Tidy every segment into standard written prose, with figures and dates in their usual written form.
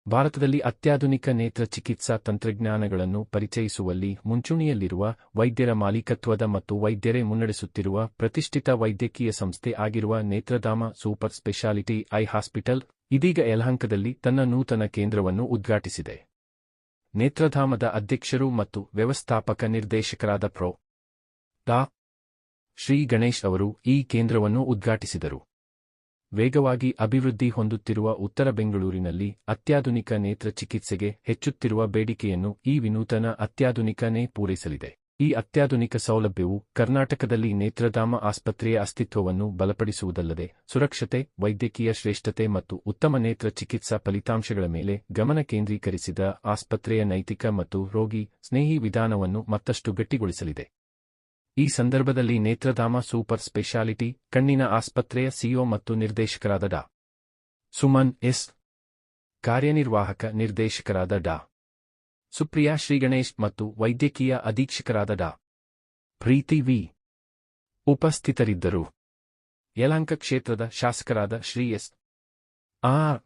ಭಾರತದಲ್ಲಿ ಅತ್ಯಾಧುನಿಕ ನೇತ್ರ ಚಿಕಿತ್ಸಾ ತಂತ್ರಜ್ಞಾನಗಳನ್ನು ಪರಿಚಯಿಸುವಲ್ಲಿ ಮುಂಚೂಣಿಯಲ್ಲಿರುವ ವೈದ್ಯರ ಮಾಲೀಕತ್ವದ ಮತ್ತು ವೈದ್ಯರೇ ಮುನ್ನಡೆಸುತ್ತಿರುವ ಪ್ರತಿಷ್ಠಿತ ವೈದ್ಯಕೀಯ ಸಂಸ್ಥೆ ಆಗಿರುವ Nethradhama super speciality I hospital ಇದೀಗ ಯಲಹಂಕದಲ್ಲಿ ತನ್ನ ನೂತನ ಕೇಂದ್ರವನ್ನು ಉದ್ಘಾಟಿಸಿದೆ. ನೇತ್ರಧಾಮದ ಅಧ್ಯಕ್ಷರು ಮತ್ತು ವ್ಯವಸ್ಥಾಪಕ ನಿರ್ದೇಶಕರಾದ ಪ್ರೊ. ಡಾ. ಶ್ರೀ ಗಣೇಶ್ ಅವರು ಈ ಕೇಂದ್ರವನ್ನು ಉದ್ಘಾಟಿಸಿದರು. ವೇಗವಾಗಿ ಅಭಿವೃದ್ಧಿ ಹೊಂದುತ್ತಿರುವ ಉತ್ತರ ಬೆಂಗಳೂರಿನಲ್ಲಿ ಅತ್ಯಾಧುನಿಕ ನೇತ್ರ ಚಿಕಿತ್ಸೆಗೆ ಹೆಚ್ಚುತ್ತಿರುವ ಬೇಡಿಕೆಯನ್ನು ಈ ವಿನೂತನ ಅತ್ಯಾಧುನಿಕ ನೇ ಪೂರೈಸಲಿದೆ. ಈ ಅತ್ಯಾಧುನಿಕ ಸೌಲಭ್ಯವು ಕರ್ನಾಟಕದಲ್ಲಿ ನೇತ್ರಧಾಮ ಆಸ್ಪತ್ರೆಯ ಅಸ್ತಿತ್ವವನ್ನು ಬಲಪಡಿಸುವುದಲ್ಲದೆ ಸುರಕ್ಷತೆ, ವೈದ್ಯಕೀಯ ಶ್ರೇಷ್ಠತೆ ಮತ್ತು ಉತ್ತಮ ನೇತ್ರ ಚಿಕಿತ್ಸಾ ಫಲಿತಾಂಶಗಳ ಮೇಲೆ ಗಮನ ಕೇಂದ್ರೀಕರಿಸಿದ ಆಸ್ಪತ್ರೆಯ ನೈತಿಕ ಮತ್ತು ರೋಗಿ ಸ್ನೇಹಿ ವಿಧಾನವನ್ನು ಮತ್ತಷ್ಟು ಗಟ್ಟಿಗೊಳಿಸಲಿದೆ. ಈ ಸಂದರ್ಭದಲ್ಲಿ ನೇತ್ರಧಾಮ ಸೂಪರ್ ಸ್ಪೆಷಾಲಿಟಿ ಕಣ್ಣಿನ ಆಸ್ಪತ್ರೆಯ ಸಿಇಒ ಮತ್ತು ನಿರ್ದೇಶಕರಾದ ಡಾ. ಸುಮನ್ ಎಸ್, ಕಾರ್ಯನಿರ್ವಾಹಕ ನಿರ್ದೇಶಕರಾದ ಡಾ. ಸುಪ್ರಿಯಾ ಶ್ರೀಗಣೇಶ್ ಮತ್ತು ವೈದ್ಯಕೀಯ ಅಧೀಕ್ಷಕರಾದ ಡಾ. ಪ್ರೀತಿ ವಿ ಉಪಸ್ಥಿತರಿದ್ದರು. ಯಲಹಂಕ ಕ್ಷೇತ್ರದ ಶಾಸಕರಾದ ಶ್ರೀ ಎಸ್. ಆರ್.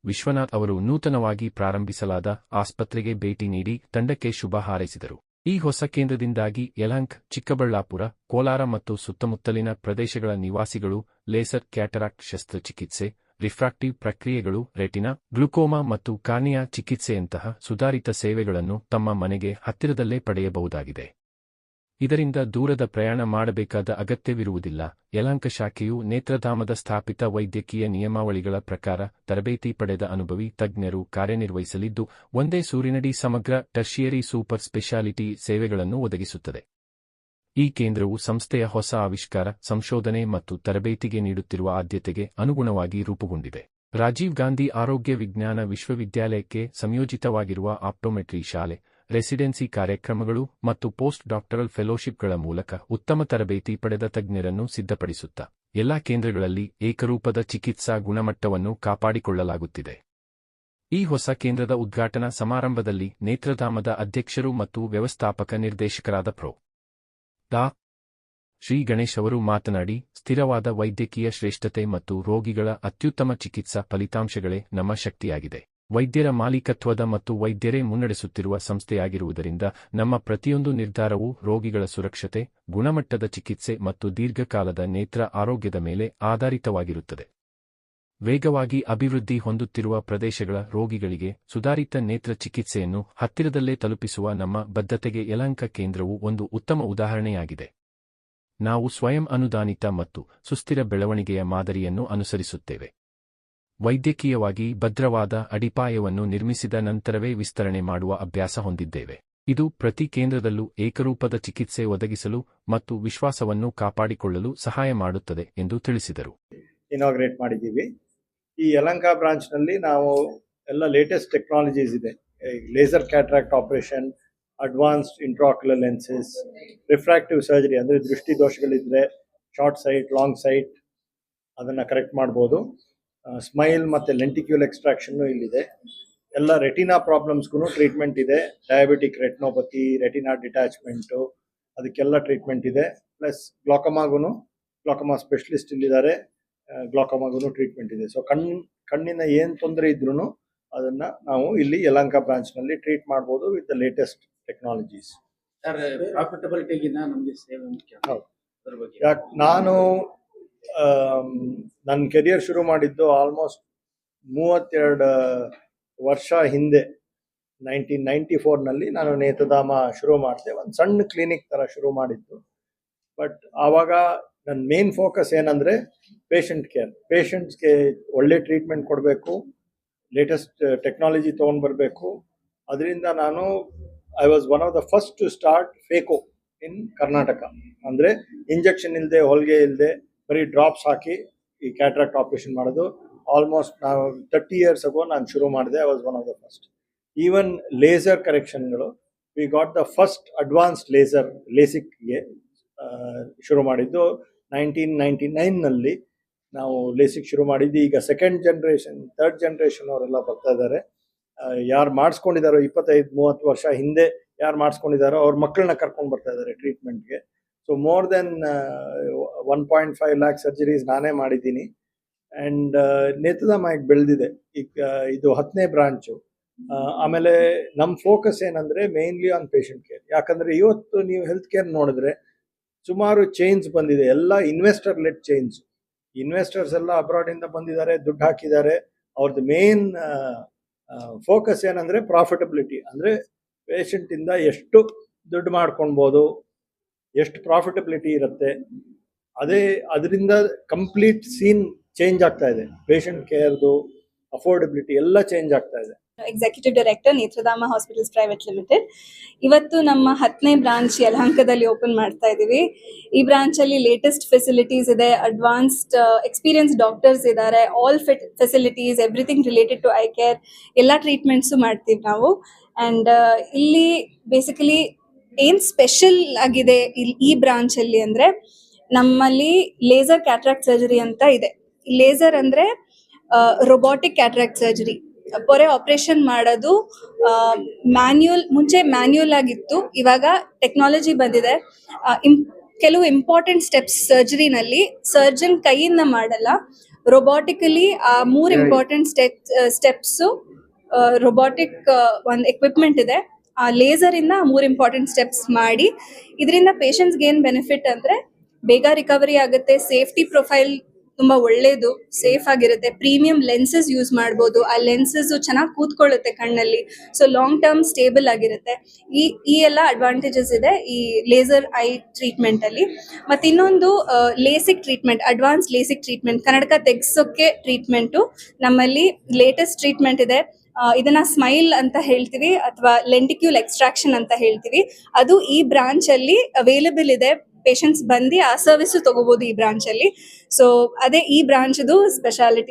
ವಿಶ್ವನಾಥ್ ಅವರು ನೂತನವಾಗಿ ಪ್ರಾರಂಭಿಸಲಾದ ಆಸ್ಪತ್ರೆಗೆ ಭೇಟಿ ನೀಡಿ ತಂಡಕ್ಕೆ ಶುಭ ಹಾರೈಸಿದರು. ಈ ಹೊಸ ಕೇಂದ್ರದಿಂದಾಗಿ ಯಲಹಂಕ, ಚಿಕ್ಕಬಳ್ಳಾಪುರ, ಕೋಲಾರ ಮತ್ತು ಸುತ್ತಮುತ್ತಲಿನ ಪ್ರದೇಶಗಳ ನಿವಾಸಿಗಳು ಲೇಸರ್ ಕ್ಯಾಟರಾಕ್ಟ್ ಶಸ್ತ್ರಚಿಕಿತ್ಸೆ, ರಿಫ್ರಾಕ್ಟಿವ್ ಪ್ರಕ್ರಿಯೆಗಳು, ರೆಟಿನಾ, ಗ್ಲುಕೋಮಾ ಮತ್ತು ಕಾರ್ನಿಯಾ ಚಿಕಿತ್ಸೆಯಂತಹ ಸುಧಾರಿತ ಸೇವೆಗಳನ್ನು ತಮ್ಮ ಮನೆಗೆ ಹತ್ತಿರದಲ್ಲೇ ಪಡೆಯಬಹುದಾಗಿದೆ. ಇದರಿಂದ ದೂರದ ಪ್ರಯಾಣ ಮಾಡಬೇಕಾದ ಅಗತ್ಯವಿರುವುದಿಲ್ಲ. ಯಲಹಂಕ ಶಾಖೆಯು ನೇತ್ರಧಾಮದ ಸ್ಥಾಪಿತ ವೈದ್ಯಕೀಯ ನಿಯಮಾವಳಿಗಳ ಪ್ರಕಾರ ತರಬೇತಿ ಪಡೆದ ಅನುಭವಿ ತಜ್ಞರು ಕಾರ್ಯನಿರ್ವಹಿಸಲಿದ್ದು, ಒಂದೇ ಸೂರಿನಡಿ ಸಮಗ್ರ ಟರ್ಷಿಯರಿ ಸೂಪರ್ ಸ್ಪೆಷಾಲಿಟಿ ಸೇವೆಗಳನ್ನು ಒದಗಿಸುತ್ತದೆ. ಈ ಕೇಂದ್ರವು ಸಂಸ್ಥೆಯ ಹೊಸ ಆವಿಷ್ಕಾರ, ಸಂಶೋಧನೆ ಮತ್ತು ತರಬೇತಿಗೆ ನೀಡುತ್ತಿರುವ ಆದ್ಯತೆಗೆ ಅನುಗುಣವಾಗಿ ರೂಪುಗೊಂಡಿದೆ. ರಾಜೀವ್ ಗಾಂಧಿ ಆರೋಗ್ಯ ವಿಜ್ಞಾನ ವಿಶ್ವವಿದ್ಯಾಲಯಕ್ಕೆ ಸಂಯೋಜಿತವಾಗಿರುವ ಆಪ್ಟೋಮೆಟ್ರಿ ಶಾಲೆ, ರೆಸಿಡೆನ್ಸಿ ಕಾರ್ಯಕ್ರಮಗಳು ಮತ್ತು ಪೋಸ್ಟ್ ಡಾಕ್ಟರಲ್ ಫೆಲೋಶಿಪ್ಗಳ ಮೂಲಕ ಉತ್ತಮ ತರಬೇತಿ ಪಡೆದ ತಜ್ಞರನ್ನು ಸಿದ್ಧಪಡಿಸುತ್ತಾ ಎಲ್ಲಾ ಕೇಂದ್ರಗಳಲ್ಲಿ ಏಕರೂಪದ ಚಿಕಿತ್ಸಾ ಗುಣಮಟ್ಟವನ್ನು ಕಾಪಾಡಿಕೊಳ್ಳಲಾಗುತ್ತಿದೆ. ಈ ಹೊಸ ಕೇಂದ್ರದ ಉದ್ಘಾಟನಾ ಸಮಾರಂಭದಲ್ಲಿ ನೇತ್ರಧಾಮದ ಅಧ್ಯಕ್ಷರು ಮತ್ತು ವ್ಯವಸ್ಥಾಪಕ ನಿರ್ದೇಶಕರಾದ ಪ್ರೊ. ಡಾ. ಶ್ರೀ ಗಣೇಶ್ ಅವರು ಮಾತನಾಡಿ, ಸ್ಥಿರವಾದ ವೈದ್ಯಕೀಯ ಶ್ರೇಷ್ಠತೆ ಮತ್ತು ರೋಗಿಗಳ ಅತ್ಯುತ್ತಮ ಚಿಕಿತ್ಸಾ ಫಲಿತಾಂಶಗಳೇ ನಮ್ಮ ಶಕ್ತಿಯಾಗಿದೆ. ವೈದ್ಯರ ಮಾಲೀಕತ್ವದ ಮತ್ತು ವೈದ್ಯರೇ ಮುನ್ನಡೆಸುತ್ತಿರುವ ಸಂಸ್ಥೆಯಾಗಿರುವುದರಿಂದ ನಮ್ಮ ಪ್ರತಿಯೊಂದು ನಿರ್ಧಾರವೂ ರೋಗಿಗಳ ಸುರಕ್ಷತೆ, ಗುಣಮಟ್ಟದ ಚಿಕಿತ್ಸೆ ಮತ್ತು ದೀರ್ಘಕಾಲದ ನೇತ್ರ ಆರೋಗ್ಯದ ಮೇಲೆ ಆಧಾರಿತವಾಗಿರುತ್ತದೆ. ವೇಗವಾಗಿ ಅಭಿವೃದ್ಧಿ ಹೊಂದುತ್ತಿರುವ ಪ್ರದೇಶಗಳ ರೋಗಿಗಳಿಗೆ ಸುಧಾರಿತ ನೇತ್ರ ಚಿಕಿತ್ಸೆಯನ್ನು ಹತ್ತಿರದಲ್ಲೇ ತಲುಪಿಸುವ ನಮ್ಮ ಬದ್ಧತೆಗೆ ಯಲಹಂಕ ಕೇಂದ್ರವು ಒಂದು ಉತ್ತಮ ಉದಾಹರಣೆಯಾಗಿದೆ. ನಾವು ಸ್ವಯಂ ಅನುದಾನಿತ ಮತ್ತು ಸುಸ್ಥಿರ ಬೆಳವಣಿಗೆಯ ಮಾದರಿಯನ್ನು ಅನುಸರಿಸುತ್ತೇವೆ. ವೈದ್ಯಕೀಯವಾಗಿ ಭದ್ರವಾದ ಅಡಿಪಾಯವನ್ನು ನಿರ್ಮಿಸಿದ ನಂತರವೇ ವಿಸ್ತರಣೆ ಮಾಡುವ ಅಭ್ಯಾಸ ಹೊಂದಿದ್ದೇವೆ. ಇದು ಪ್ರತಿ ಕೇಂದ್ರದಲ್ಲೂ ಏಕರೂಪದ ಚಿಕಿತ್ಸೆ ಒದಗಿಸಲು ಮತ್ತು ವಿಶ್ವಾಸವನ್ನು ಕಾಪಾಡಿಕೊಳ್ಳಲು ಸಹಾಯ ಮಾಡುತ್ತದೆ ಎಂದು ತಿಳಿಸಿದರು. ಇನಾಗ್ರೇಟ್ ಮಾಡಿದ್ದೀವಿ. ಈ ಯಲಹಂಕ ಬ್ರಾಂಚ್ನಲ್ಲಿ ನಾವು ಎಲ್ಲ ಲೇಟೆಸ್ಟ್ ಟೆಕ್ನಾಲಜೀಸ್ ಇದೆ. Laser cataract operation, advanced intraocular lenses, refractive surgery ಅಂದರೆ ದೃಷ್ಟಿ ದೋಷಗಳಿದ್ರೆ ಶಾರ್ಟ್ ಸೈಟ್, ಲಾಂಗ್ ಸೈಟ್ ಅದನ್ನು ಕರೆಕ್ಟ್ ಮಾಡ್ಬೋದು. ಸ್ಮೈಲ್ ಮತ್ತು ಲೆಂಟಿಕ್ಯೂಲ್ ಎಕ್ಸ್ಟ್ರಾಕ್ಷನ್ನು ಇಲ್ಲಿದೆ. ಎಲ್ಲ ರೆಟಿನಾ ಪ್ರಾಬ್ಲಮ್ಸ್ಗೂ ಟ್ರೀಟ್ಮೆಂಟ್ ಇದೆ. ಡಯಾಬಿಟಿಕ್ ರೆಟಿನೋಪತಿ, ರೆಟಿನಾ ಡಿಟ್ಯಾಚ್ಮೆಂಟು ಅದಕ್ಕೆಲ್ಲ ಟ್ರೀಟ್ಮೆಂಟ್ ಇದೆ. ಪ್ಲಸ್ ಗ್ಲಾಕಮಾ ಸ್ಪೆಷಲಿಸ್ಟ್ ಇಲ್ಲಿದ್ದಾರೆ. ಗ್ಲಾಕಮಾಗೂ ಟ್ರೀಟ್ಮೆಂಟ್ ಇದೆ. ಸೊ ಕಣ್ಣಿನ ಏನು ತೊಂದರೆ ಇದ್ರೂ ಅದನ್ನು ನಾವು ಇಲ್ಲಿ ಯಲಹಂಕ ಬ್ರಾಂಚ್ನಲ್ಲಿ ಟ್ರೀಟ್ ಮಾಡ್ಬೋದು ವಿತ್ ದ ಲೇಟೆಸ್ಟ್ ಟೆಕ್ನಾಲಜೀಸ್. ಯಾಕೆ ನಾನು ನನ್ನ ಕೆರಿಯರ್ ಶುರು ಮಾಡಿದ್ದು ಆಲ್ಮೋಸ್ಟ್ 32 ವರ್ಷ ಹಿಂದೆ, 1994ನಲ್ಲಿ ನಾನು ನೇತ್ರಧಾಮ ಶುರು ಮಾಡಿದೆ. ಒಂದು ಸಣ್ಣ ಕ್ಲಿನಿಕ್ ಥರ ಶುರು ಮಾಡಿದ್ದು. ಬಟ್ ಆವಾಗ ನನ್ನ ಮೇನ್ ಫೋಕಸ್ ಏನಂದರೆ ಪೇಷಂಟ್ ಕೇರ್. ಪೇಷಂಟ್ಸ್ಗೆ ಒಳ್ಳೆ ಟ್ರೀಟ್ಮೆಂಟ್ ಕೊಡಬೇಕು, ಲೇಟೆಸ್ಟ್ ಟೆಕ್ನಾಲಜಿ ತೊಗೊಂಡು ಬರಬೇಕು. ಅದರಿಂದ ನಾನು I was one of the first to start phaco in Karnataka. ಅಂದರೆ ಇಂಜೆಕ್ಷನ್ ಇಲ್ಲದೆ, ಹೊಲಿಗೆ ಇಲ್ಲದೆ, ಬರೀ ಡ್ರಾಪ್ಸ್ ಹಾಕಿ ಈ ಕ್ಯಾಟ್ರಾಕ್ಟ್ ಆಪರೇಷನ್ ಮಾಡೋದು. ಆಲ್ಮೋಸ್ಟ್ ನಾವು 30 years ago ನಾನು ಶುರು ಮಾಡಿದೆ. I was one of the first. Even laser ಕರೆಕ್ಷನ್ಗಳು, we got the first advanced laser ಲೇಸಿಕ್ಗೆ ಶುರು ಮಾಡಿದ್ದು 1999ನಲ್ಲಿ ನಾವು ಲೇಸಿಕ್ ಶುರು ಮಾಡಿದ್ದು. ಈಗ ಸೆಕೆಂಡ್ ಜನರೇಷನ್, ಥರ್ಡ್ ಜನರೇಷನ್ ಅವರೆಲ್ಲ ಬರ್ತಾ ಇದ್ದಾರೆ. ಯಾರು ಮಾಡಿಸ್ಕೊಂಡಿದ್ದಾರೋ 25-30 ವರ್ಷ ಹಿಂದೆ ಯಾರು ಮಾಡಿಸ್ಕೊಂಡಿದ್ದಾರೋ ಅವ್ರ ಮಕ್ಕಳನ್ನ ಕರ್ಕೊಂಡು ಬರ್ತಾ ಇದ್ದಾರೆ ಟ್ರೀಟ್ಮೆಂಟ್ಗೆ. So more than 1.5 lakh surgeries ನಾನೇ ಮಾಡಿದ್ದೀನಿ. ಅಂಡ್ ನೇತ್ರಧಾಮ ಈಗ ಬೆಳೆದಿದೆ. ಈಗ ಇದು 10ನೇ ಬ್ರಾಂಚು. ಆಮೇಲೆ ನಮ್ಮ ಫೋಕಸ್ ಏನಂದ್ರೆ ಮೇನ್ಲಿ ಆನ್ ಪೇಷಂಟ್ ಕೇರ್. ಯಾಕಂದ್ರೆ ಇವತ್ತು ನೀವು ಹೆಲ್ತ್ ಕೇರ್ ನೋಡಿದ್ರೆ ಸುಮಾರು ಚೈನ್ಸ್ ಬಂದಿದೆ, ಎಲ್ಲ ಇನ್ವೆಸ್ಟರ್ ಲೆಡ್ ಚೈನ್ಸ್. ಇನ್ವೆಸ್ಟರ್ಸ್ ಎಲ್ಲ ಅಬ್ರಾಡ್ ಇಂದ ಬಂದಿದ್ದಾರೆ, ದುಡ್ಡು ಹಾಕಿದ್ದಾರೆ. ಅವ್ರದ್ದು ಮೇನ್ ಫೋಕಸ್ ಏನಂದ್ರೆ ಪ್ರಾಫಿಟಬಿಲಿಟಿ, ಅಂದ್ರೆ ಪೇಷಂಟ್ ಇಂದ ಎಷ್ಟು ದುಡ್ಡು ಮಾಡ್ಕೊಳ್ಬೋದು, ಎಷ್ಟು ಪ್ರಾಫಿಟಬಿಲಿಟಿ ಇರುತ್ತೆ. ಅದರಿಂದ ಕಂಪ್ಲೀಟ್ ಸೀನ್ ಚೇಂಜ್ ಆಗ್ತಾ ಇದೆ. ಪೇಷಂಟ್ ಕೇರ್ದು ಅಫೋರ್ಡಬಿಲಿಟಿ ಎಲ್ಲ ಚೇಂಜ್ ಆಗ್ತಾ ಇದೆ. Executive director Nethradhama hospitals private limited. ಇವತ್ತು ನಮ್ಮ 10ನೇ ಬ್ರಾಂಚ್ ಯಲಹಂಕದಲ್ಲಿ ಓಪನ್ ಮಾಡ್ತಾ ಇದೀವಿ. ಈ ಬ್ರಾಂಚ್ ಅಲ್ಲಿ ಲೇಟೆಸ್ಟ್ ಫೆಸಿಲಿಟೀಸ್ ಇದೆ, ಅಡ್ವಾನ್ಸ್ಡ್ ಎಕ್ಸ್ಪೀರಿಯನ್ಸ್ ಡಾಕ್ಟರ್ಸ್ ಇದ್ದಾರೆ, all facilities, everything related to eye care, ಎಲ್ಲ ಟ್ರೀಟ್ಮೆಂಟ್ಸು ಮಾಡ್ತೀವಿ ನಾವು. ಅಂಡ್ ಇಲ್ಲಿ ಬೇಸಿಕಲಿ ಏನ್ ಸ್ಪೆಷಲ್ ಆಗಿದೆ ಈ ಬ್ರಾಂಚ್ ಅಲ್ಲಿ ಅಂದ್ರೆ, ನಮ್ಮಲ್ಲಿ ಲೇಸರ್ ಕ್ಯಾಟ್ರಾಕ್ಟ್ ಸರ್ಜರಿ ಅಂತ ಇದೆ. ಲೇಸರ್ ಅಂದ್ರೆ ರೊಬೋಟಿಕ್ ಕ್ಯಾಟ್ರಾಕ್ಟ್ ಸರ್ಜರಿ. ಪೊರೆ ಆಪರೇಷನ್ ಮಾಡೋದು ಮುಂಚೆ ಮ್ಯಾನ್ಯುಯಲ್ ಆಗಿತ್ತು, ಇವಾಗ ಟೆಕ್ನಾಲಜಿ ಬಂದಿದೆ. ಕೆಲವು ಇಂಪಾರ್ಟೆಂಟ್ ಸ್ಟೆಪ್ಸ್ ಸರ್ಜರಿನಲ್ಲಿ ಸರ್ಜನ್ ಕೈಯಿಂದ ಮಾಡಲ್ಲ, ರೊಬೋಟಿಕಲಿ ಆ 3 ಇಂಪಾರ್ಟೆಂಟ್ ಸ್ಟೆಪ್ಸ್ ರೊಬೋಟಿಕ್ ಒಂದು ಎಕ್ವಿಪ್ಮೆಂಟ್ ಇದೆ, ಆ ಲೇಸರ್ ಇಂದ 3 ಇಂಪಾರ್ಟೆಂಟ್ ಸ್ಟೆಪ್ಸ್ ಮಾಡಿ. ಇದರಿಂದ ಪೇಷಂಟ್ಸ್ಗೆ ಏನ್ ಬೆನಿಫಿಟ್ ಅಂದ್ರೆ ಬೇಗ ರಿಕವರಿ ಆಗುತ್ತೆ, ಸೇಫ್ಟಿ ಪ್ರೊಫೈಲ್ ತುಂಬಾ ಒಳ್ಳೇದು, ಸೇಫ್ ಆಗಿರುತ್ತೆ, ಪ್ರೀಮಿಯಂ ಲೆನ್ಸಸ್ ಯೂಸ್ ಮಾಡ್ಬೋದು, ಆ ಲೆನ್ಸಸ್ ಚೆನ್ನಾಗಿ ಕೂತ್ಕೊಳ್ಳುತ್ತೆ ಕಣ್ಣಲ್ಲಿ, ಸೊ ಲಾಂಗ್ ಟರ್ಮ್ ಸ್ಟೇಬಲ್ ಆಗಿರುತ್ತೆ. ಈ ಎಲ್ಲ ಅಡ್ವಾಂಟೇಜಸ್ ಇದೆ ಈ ಲೇಸರ್ ಐ ಟ್ರೀಟ್ಮೆಂಟ್ ಅಲ್ಲಿ. ಮತ್ತೆ ಇನ್ನೊಂದು LASIK treatment, advance LASIK treatment, ಕನ್ನಡಕ ತೆಗ್ಸೋಕೆ ಟ್ರೀಟ್ಮೆಂಟು ನಮ್ಮಲ್ಲಿ ಲೇಟೆಸ್ಟ್ ಟ್ರೀಟ್ಮೆಂಟ್ ಇದೆ. ಇದನ್ನ ಸ್ಮೈಲ್ ಅಂತ ಹೇಳ್ತೀವಿ ಅಥವಾ ಲೆಂಟಿಕ್ಯೂಲ್ ಎಕ್ಸ್ಟ್ರಾಕ್ಷನ್ ಅಂತ ಹೇಳ್ತೀವಿ. ಅದು ಈ ಬ್ರಾಂಚ್ ಅಲ್ಲಿ ಅವೈಲೇಬಲ್ ಇದೆ. ಪೇಷಂಟ್ಸ್ ಬಂದು ಆ ಸರ್ವಿಸ್ ತಗೋಬಹುದು ಈ ಬ್ರಾಂಚ್ ಅಲ್ಲಿ. ಸೊ ಅದೇ ಈ ಬ್ರಾಂಚ್ದು ಸ್ಪೆಷಾಲಿಟಿ.